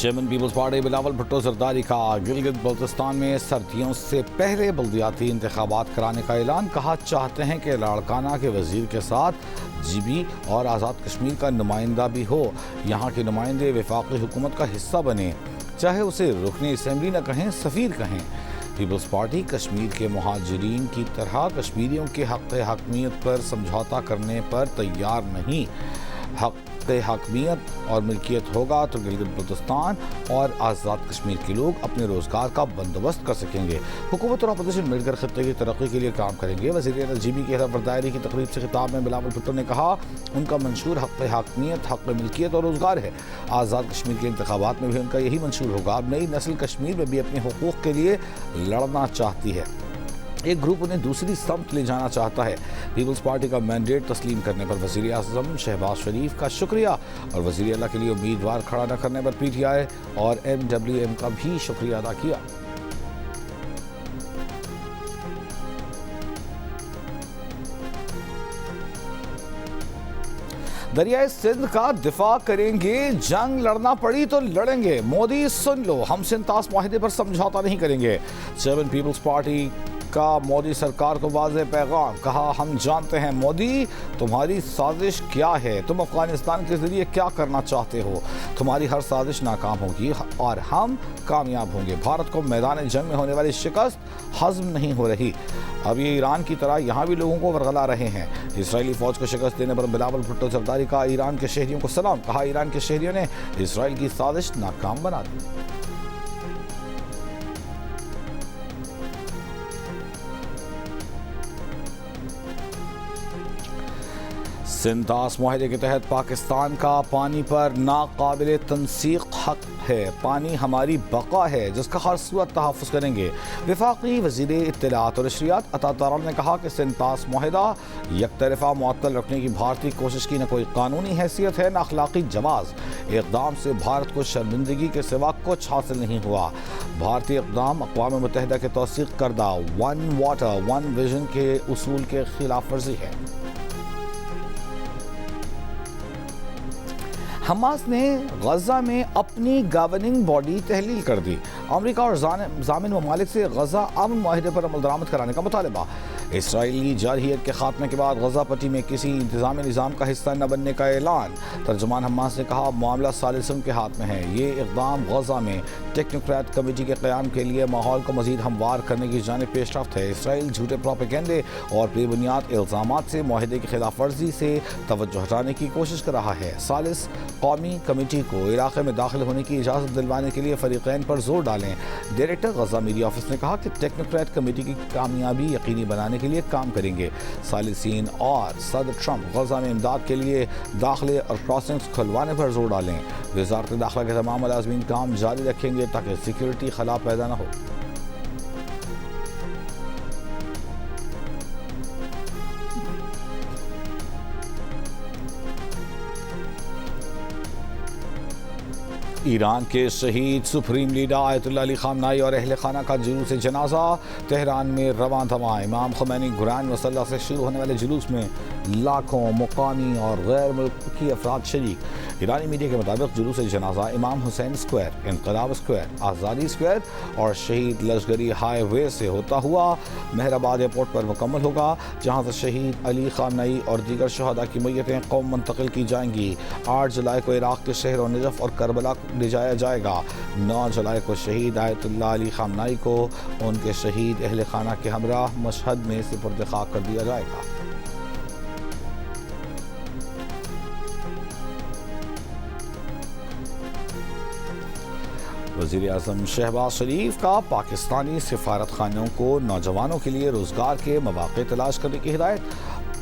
Chairman Peoples Party Bilawal Bhutto Zardari کا گلگت بلتستان میں سردیوں سے پہلے بلدیاتی انتخابات کرانے کا اعلان. کہا چاہتے ہیں کہ لاڑکانہ کے وزیر کے ساتھ جی بی اور آزاد کشمیر کا نمائندہ بھی ہو. یہاں کے نمائندے وفاقی حکومت کا حصہ بنے, چاہے اسے رکن اسمبلی نہ کہیں سفیر کہیں. پیپلز پارٹی کشمیر کے مہاجرین کی طرح کشمیریوں کے حق حاکمیت پر سمجھوتا کرنے پر تیار نہیں. حق حاکمیت اور ملکیت ہوگا تو گلگت بلتستان اور آزاد کشمیر کے لوگ اپنے روزگار کا بندوبست کر سکیں گے. حکومت اور اپوزیشن مل کر خطے کی ترقی کے لیے کام کریں گے. وزیر اعلیٰ جی بی کی حلف برداری کی تقریب سے خطاب میں بلاول بھٹو نے کہا ان کا منشور حق حاکمیت, حق ملکیت اور روزگار ہے. آزاد کشمیر کے انتخابات میں بھی ان کا یہی منشور ہوگا. اب نئی نسل کشمیر میں بھی اپنے حقوق کے لیے لڑنا چاہتی ہے. ایک گروپ انہیں دوسری سمت لے جانا چاہتا ہے. پیپلز پارٹی کا مینڈیٹ تسلیم کرنے پر وزیر اعظم شہباز شریف کا شکریہ اور وزیر اعلیٰ کے لیے امیدوار کھڑا نہ کرنے پر پی ٹی آئی اور MWM کا بھی شکریہ ادا کیا. دریائے سندھ کا دفاع کریں گے, جنگ لڑنا پڑی تو لڑیں گے. مودی سن لو, ہم سنتاس معاہدے پر سمجھوتا نہیں کریں گے. چیئرمین پیپلز پارٹی کا مودی سرکار کو واضح پیغام. کہا ہم جانتے ہیں مودی تمہاری سازش کیا ہے, تم افغانستان کے ذریعے کیا کرنا چاہتے ہو. تمہاری ہر سازش ناکام ہوگی اور ہم کامیاب ہوں گے. بھارت کو میدان جنگ میں ہونے والی شکست ہضم نہیں ہو رہی. اب یہ ایران کی طرح یہاں بھی لوگوں کو ورغلا رہے ہیں. اسرائیلی فوج کو شکست دینے پر بلاول بھٹو زرداری کا ایران کے شہریوں کو سلام. کہا ایران کے شہریوں نے اسرائیل کی سازش ناکام بنا دی. سنتاس معاہدے کے تحت پاکستان کا پانی پر ناقابل تنسیق حق ہے. پانی ہماری بقا ہے جس کا ہر صورت تحفظ کریں گے. وفاقی وزیر اطلاعات اور نشریات عطا ترال نے کہا کہ سنتاس معاہدہ یک طرفہ معطل رکھنے کی بھارتی کوشش کی نہ کوئی قانونی حیثیت ہے نہ اخلاقی جواز. اقدام سے بھارت کو شرمندگی کے سوا کچھ حاصل نہیں ہوا. بھارتی اقدام اقوام متحدہ کے توثیق کردہ ون واٹر ون ویژن کے اصول کے خلاف ورزی ہے. حماس نے غزہ میں اپنی گورننگ باڈی تحلیل کر دی. امریکہ اور ضامن ممالک سے غزہ امن معاہدے پر عمل درآمد کرانے کا مطالبہ. اسرائیلی جارحیت کے خاتمے کے بعد غزہ پٹی میں کسی انتظامی نظام کا حصہ نہ بننے کا اعلان. ترجمان حماس نے کہا معاملہ ثالثوں کے ہاتھ میں ہے. یہ اقدام غزہ میں ٹیکنوکریٹ کمیٹی کے قیام کے لیے ماحول کو مزید ہموار کرنے کی جانب پیش رفت ہے. اسرائیل جھوٹے پروپیگنڈے اور بے بنیاد الزامات سے معاہدے کی خلاف ورزی سے توجہ ہٹانے کی کوشش کر رہا ہے. ثالث قومی کمیٹی کو علاقے میں داخل ہونے کی اجازت دلوانے کے لیے فریقین پر زور ڈالیں. ڈائریکٹر غزہ میڈیا آفس نے کہا کہ ٹیکنوکریٹ کمیٹی کی کامیابی یقینی بنانے کے لیے کام کریں گے. ثالثین اور صدر ٹرمپ غزہ میں امداد کے لیے داخلے اور کراسنگز کھلوانے پر زور ڈالیں. وزارت داخلہ کے تمام ملازمین کام جاری رکھیں گے تاکہ سیکیورٹی خلا پیدا نہ ہو. ایران کے شہید سپریم لیڈر آیت اللہ علی خامنائی اور اہل خانہ کا جلوس جنازہ تہران میں رواں تھا. امام خمینی گران مسلح سے شروع ہونے والے جلوس میں لاکھوں مقامی اور غیر ملکی افراد شریک. ایرانی میڈیا کے مطابق جلوس جنازہ امام حسین اسکوائر, انقلاب اسکوائر, آزادی اسکوائر اور شہید لشکری ہائی وے سے ہوتا ہوا مہر آباد ایئرپورٹ پر مکمل ہوگا, جہاں سے شہید علی خامنائی اور دیگر شہداء کی میتیں قوم منتقل کی جائیں گی. 8 جولائی کو عراق کے شہر نجف اور کربلا لے جایا جائے گا. 9 جولائی کو شہید آیت اللہ علی خامنائی کو ان کے شہید اہل خانہ کے ہمراہ مشہد میں سپرد خاک کر دیا جائے گا. وزیر اعظم شہباز شریف کا پاکستانی سفارت خانوں کو نوجوانوں کے لیے روزگار کے مواقع تلاش کرنے کی ہدایت.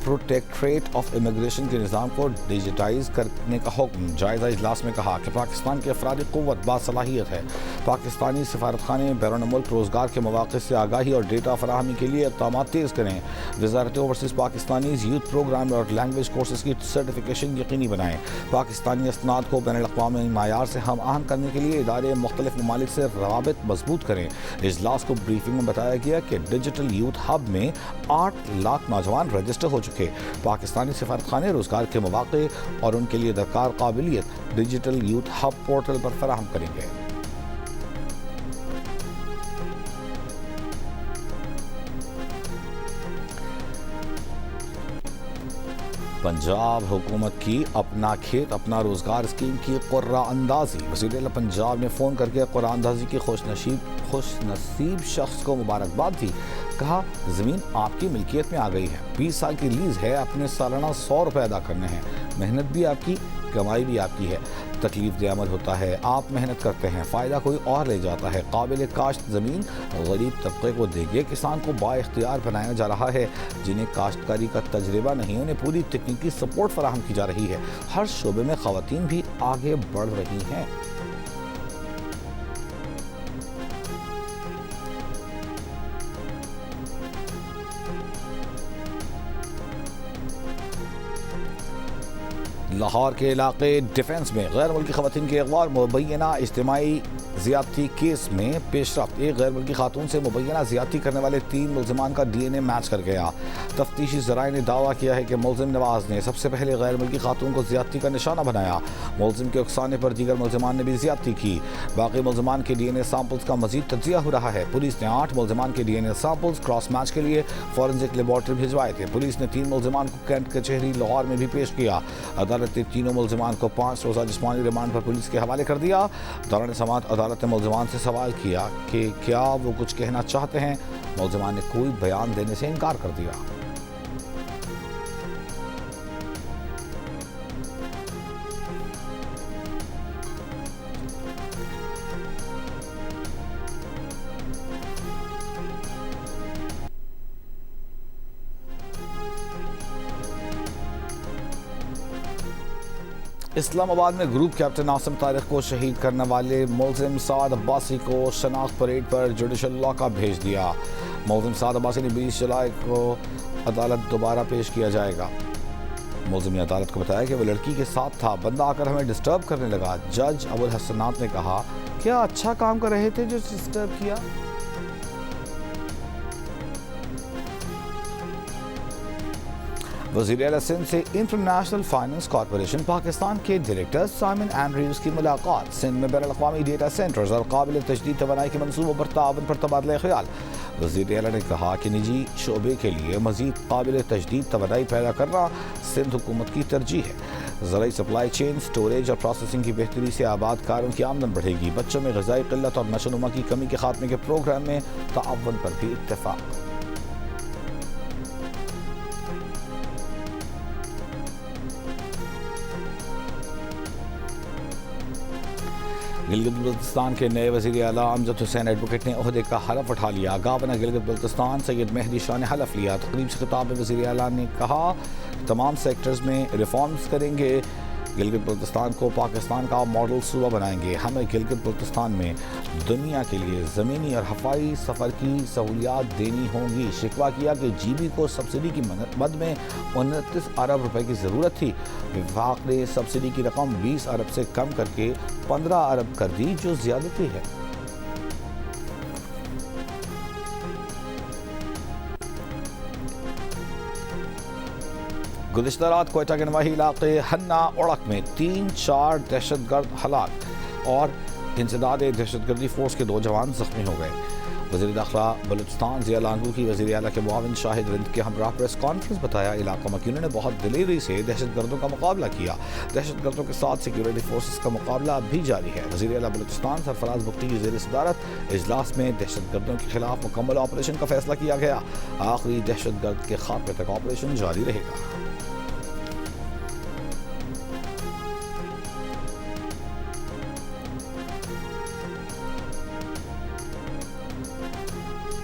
پروٹیکٹریٹ آف امیگریشن کے نظام کو ڈیجیٹائز کرنے کا حکم. جائزہ اجلاس میں کہا کہ پاکستان کی افرادی قوت باصلاحیت ہے. پاکستانی سفارت خانے بیرون ملک روزگار کے مواقع سے آگاہی اور ڈیٹا فراہمی کے لیے اقدامات تیز کریں. وزارت اوورسیز پاکستانیز یوتھ پروگرام اور لینگویج کورسز کی سرٹیفکیشن یقینی بنائیں. پاکستانی اسناد کو بین الاقوامی معیار سے ہم آہنگ کرنے کے لیے ادارے مختلف ممالک سے روابط مضبوط کریں. اجلاس کو بریفنگ میں بتایا گیا کہ ڈیجیٹل یوتھ ہب میں 8 لاکھ نوجوان رجسٹر ہو چکے رکھے۔ پاکستانی سفارتخانے روزگار کے مواقع اور ان کے لیے درکار قابلیت ڈیجیٹل یوتھ ہب پورٹل پر فراہم کریں گے۔ پنجاب حکومت کی اپنا کھیت اپنا روزگار اسکیم کی قرعہ اندازی۔ وزیر اعلیٰ پنجاب نے فون کر کے قرعہ اندازی کی خوش نصیب شخص کو مبارکباد دی۔ کہا زمین آپ کی ملکیت میں آ گئی ہے، 20 سال کی لیز ہے، اپنے سالانہ 100 روپے ادا کرنے ہیں، محنت بھی آپ کی، کمائی بھی آپ کی ہے، تکلیف دہ عمل ہوتا ہے، آپ محنت کرتے ہیں، فائدہ کوئی اور لے جاتا ہے، قابل کاشت زمین غریب طبقے کو دے گے، کسان کو با اختیار بنایا جا رہا ہے، جنہیں کاشتکاری کا تجربہ نہیں انہیں پوری تکنیکی سپورٹ فراہم کی جا رہی ہے، ہر شعبے میں خواتین بھی آگے بڑھ رہی ہیں۔ لاہور کے علاقے ڈیفنس میں غیر ملکی خواتین کے اغوا اور مبینہ اجتماعی زیادتی کیس میں پیش رفت۔ ایک غیر ملکی خاتون سے مبینہ زیادتی کرنے والے 3 ملزمان کا ڈی این اے میچ کر گیا۔ تفتیشی ذرائع نے دعویٰ کیا ہے کہ ملزم نواز نے سب سے پہلے غیر ملکی خاتون کو زیادتی کا نشانہ بنایا۔ ملزم کے اکسانے پر دیگر ملزمان نے بھی زیادتی کی۔ باقی ملزمان کے ڈی این اے سیمپلز کا مزید تجزیہ ہو رہا ہے۔ پولیس نے 8 ملزمان کے ڈی این اے سیمپلز کراس میچ کے لیے فورنزک لیبارٹری بھجوائے تھے۔ پولیس نے 3 ملزمان کو کینٹ کچہری لاہور میں بھی پیش کیا۔ عدالت نے تینوں ملزمان کو 5 روزہ جسمانی ریمانڈ پر پولیس کے حوالے کر دیا۔ دوران سماعت عدالت نے ملزمان سے سوال کیا کہ کیا وہ کچھ کہنا چاہتے ہیں۔ ملزمان نے کوئی بیان دینے سے انکار کر دیا۔ اسلام آباد میں گروپ کیپٹن ناصم طارق کو شہید کرنے والے ملزم سعد عباسی کو شناخت پریڈ پر جوڈیشل لاء کا بھیج دیا۔ ملزم سعد عباسی نے 20 جولائی کو عدالت دوبارہ پیش کیا جائے گا۔ ملزم نے عدالت کو بتایا کہ وہ لڑکی کے ساتھ تھا، بندہ آ کر ہمیں ڈسٹرب کرنے لگا۔ جج ابو الحسنات نے کہا کیا اچھا کام کر رہے تھے جو ڈسٹرب کیا؟ وزیر اعلیٰ سندھ سے انٹرنیشنل فائنانس کارپوریشن پاکستان کے ڈائریکٹر سائمن اینڈریوز کی ملاقات۔ سندھ میں بین الاقوامی ڈیٹا سینٹرز اور قابل تجدید توانائی کے منصوبوں پر تعاون پر تبادلہ خیال۔ وزیر اعلیٰ نے کہا کہ نجی شعبے کے لیے مزید قابل تجدید توانائی پیدا کرنا سندھ حکومت کی ترجیح ہے۔ زرعی سپلائی چین، سٹوریج اور پروسیسنگ کی بہتری سے آباد کاروں کی آمدن بڑھے گی۔ بچوں میں غذائی قلت اور نشو و نما کی کمی کے خاتمے کے پروگرام میں تعاون پر بھی اتفاق۔ گلگت بلتستان کے نئے وزیر اعلیٰ امجد حسین ایڈوکیٹ نے عہدے کا حلف اٹھا لیا۔ گورنر گلگت بلتستان سید مہدی شاہ نے حلف لیا۔ تقریب سے خطاب میں وزیر اعلیٰ نے کہا کہ تمام سیکٹرز میں ریفارمز کریں گے، گلگت بلتستان کو پاکستان کا ماڈل صوبہ بنائیں گے۔ ہمیں گلگت بلتستان میں دنیا کے لیے زمینی اور ہوائی سفر کی سہولیات دینی ہوں گی۔ شکوہ کیا کہ جی بی کو سبسڈی کی مد میں 29 ارب روپے کی ضرورت تھی۔ وفاق نے سبسڈی کی رقم 20 ارب سے کم کر کے 15 ارب کر دی، جو زیادتی ہے۔ گزشتہ رات کوئٹہ کے نواحی علاقے ہنہ اڑک میں 3-4 دہشت گرد ہلاک اور انسداد دہشت گردی فورس کے 2 جوان زخمی ہو گئے۔ وزیر داخلہ بلوچستان ضیاء لانگو کی وزیر اعلیٰ کے معاون شاہد رند کے ہمراہ پریس کانفرنس بتایا علاقہ مکینوں نے بہت دلیری سے دہشت گردوں کا مقابلہ کیا۔ دہشت گردوں کے ساتھ سیکیورٹی فورسز کا مقابلہ اب بھی جاری ہے۔ وزیر اعلیٰ بلوچستان سرفراز بگٹی کی زیر صدارت اجلاس میں دہشت گردوں کے خلاف مکمل آپریشن کا فیصلہ کیا گیا۔ آخری دہشت گرد کے خاتمے تک آپریشن جاری رہے گا۔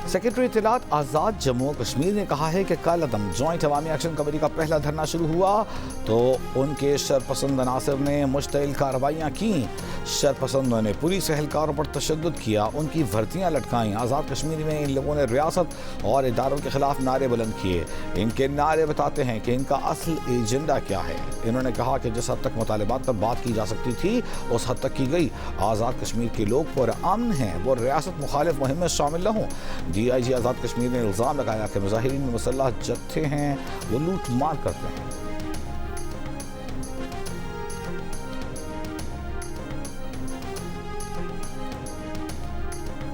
سیکرٹری اطلاعات آزاد جموں کشمیر نے کہا ہے کہ کل عدم جوائنٹ عوامی ایکشن کمیٹی کا پہلا دھرنا شروع ہوا تو ان کے شرپسند عناصر نے مشتعل کارروائیاں کیں۔ شرپسندوں نے پولیس اہلکاروں پر تشدد کیا، ان کی وردیاں لٹکائیں۔ آزاد کشمیر میں ان لوگوں نے ریاست اور اداروں کے خلاف نعرے بلند کیے۔ ان کے نعرے بتاتے ہیں کہ ان کا اصل ایجنڈا کیا ہے۔ انہوں نے کہا کہ جس حد تک مطالبات پر بات کی جا سکتی تھی اس حد تک کی گئی۔ آزاد کشمیر کے لوگ پرامن ہیں، وہ ریاست مخالف مہم میں شامل نہ ہوں۔ DIG آزاد کشمیر نے الزام لگایا کہ مظاہرین میں مسلح جتھے ہیں وہ لوٹ مار کرتے ہیں۔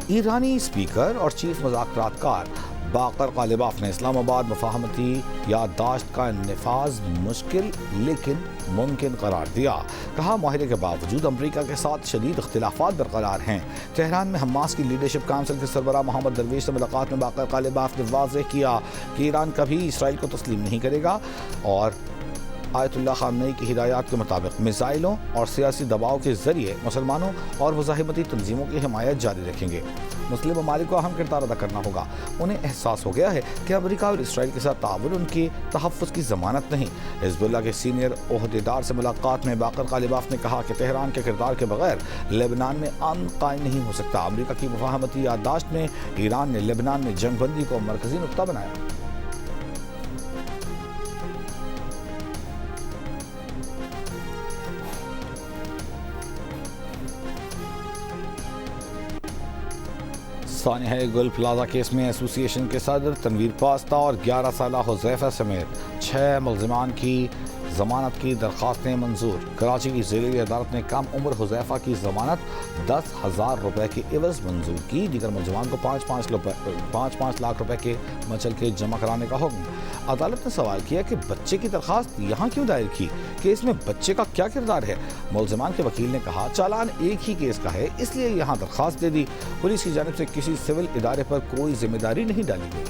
ایرانی اسپیکر اور چیف مذاکرات کار باقر غالباف نے اسلام آباد مفاہمتی یادداشت کا نفاذ مشکل لیکن ممکن قرار دیا۔ کہا معاہدے کے باوجود امریکہ کے ساتھ شدید اختلافات برقرار ہیں۔ تہران میں حماس کی لیڈرشپ کونسل کے سربراہ محمد درویش سے ملاقات میں باقر غالباف نے واضح کیا کہ ایران کبھی اسرائیل کو تسلیم نہیں کرے گا اور آیت اللہ خامنئی کی ہدایات کے مطابق میزائلوں اور سیاسی دباؤ کے ذریعے مسلمانوں اور مزاحمتی تنظیموں کی حمایت جاری رکھیں گے۔ مسلم ممالک کو اہم کردار ادا کرنا ہوگا۔ انہیں احساس ہو گیا ہے کہ امریکہ اور اسرائیل کے ساتھ تعاون ان کے تحفظ کی ضمانت نہیں۔ حزب اللہ کے سینئر عہدیدار سے ملاقات میں باقر غالباف نے کہا کہ تہران کے کردار کے بغیر لبنان میں امن قائم نہیں ہو سکتا۔ امریکہ کی مفاہمتی یادداشت میں ایران نے لبنان میں جنگ بندی کو مرکزی نقطہ بنایا۔ سانحہ گل پلازہ کیس میں ایسوسی ایشن کے صدر تنویر پاستہ اور 11 سالہ حذیفہ سمیت 6 ملزمان کی ضمانت کی درخواستیں منظور۔ کراچی کی ذیلی عدالت نے کم عمر حذیفہ کی ضمانت 10,000 روپے کے عوض منظور کی۔ دیگر ملزمان کو 5-5 لاکھ روپے کے مچل کے جمع کرانے کا حکم۔ عدالت نے سوال کیا کہ بچے کی درخواست یہاں کیوں دائر کی، کیس میں بچے کا کیا کردار ہے؟ ملزمان کے وکیل نے کہا چالان ایک ہی کیس کا ہے، اس لیے یہاں درخواست دے دی۔ پولیس کی جانب سے کسی سول ادارے پر کوئی ذمہ داری نہیں ڈالی گئی۔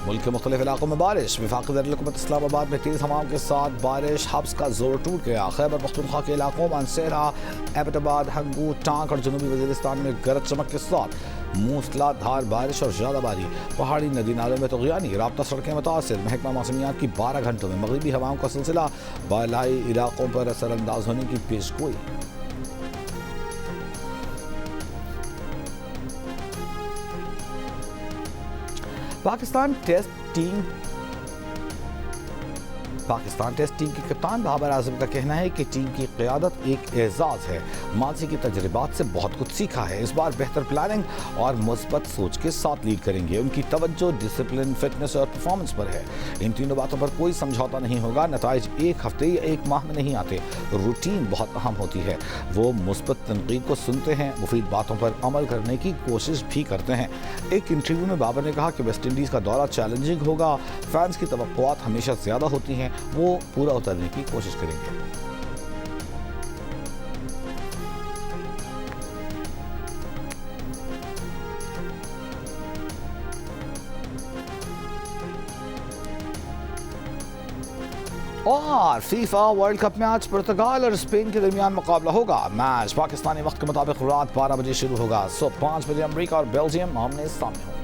ملک کے مختلف علاقوں میں بارش۔ وفاقی دارالحکومت اسلام آباد میں تیز ہواؤں کے ساتھ بارش، حبس کا زور ٹوٹ گیا۔ خیبر پختونخوا کے علاقوں مانسہرہ، ایبٹ آباد، ہنگو، ٹانک اور جنوبی وزیرستان میں گرج چمک کے ساتھ موسلا دھار بارش اور زیادہ باری۔ پہاڑی ندی نالوں میں طغیانی، رابطہ سڑکیں متاثر۔ محکمہ موسمیات کی 12 گھنٹوں میں مغربی ہواؤں کا سلسلہ بالائی علاقوں پر اثر انداز ہونے کی پیش گوئی۔ پاکستان ٹیسٹ ٹیم کے کپتان بابر اعظم کا کہنا ہے کہ ٹیم کی قیادت ایک اعزاز ہے۔ ماضی کے تجربات سے بہت کچھ سیکھا ہے۔ اس بار بہتر پلاننگ اور مثبت سوچ کے ساتھ لیڈ کریں گے۔ ان کی توجہ ڈسپلن، فٹنس اور پرفارمنس پر ہے۔ ان تینوں باتوں پر کوئی سمجھوتا نہیں ہوگا۔ نتائج ایک ہفتے یا ایک ماہ میں نہیں آتے۔ روٹین بہت اہم ہوتی ہے۔ وہ مثبت تنقید کو سنتے ہیں، مفید باتوں پر عمل کرنے کی کوشش بھی کرتے ہیں۔ ایک انٹرویو میں بابر نے کہا کہ ویسٹ انڈیز کا دورہ چیلنجنگ ہوگا۔ فینس کی توقعات ہمیشہ زیادہ ہوتی ہیں، وہ پورا اترنے کی کوشش کریں گے۔ اور فیفا ورلڈ کپ میں آج پرتگال اور اسپین کے درمیان مقابلہ ہوگا۔ میچ پاکستانی وقت کے مطابق رات 12 بجے شروع ہوگا۔ صبح 5 بجے امریکہ اور بیلجیم آمنے سامنے ہوں گے۔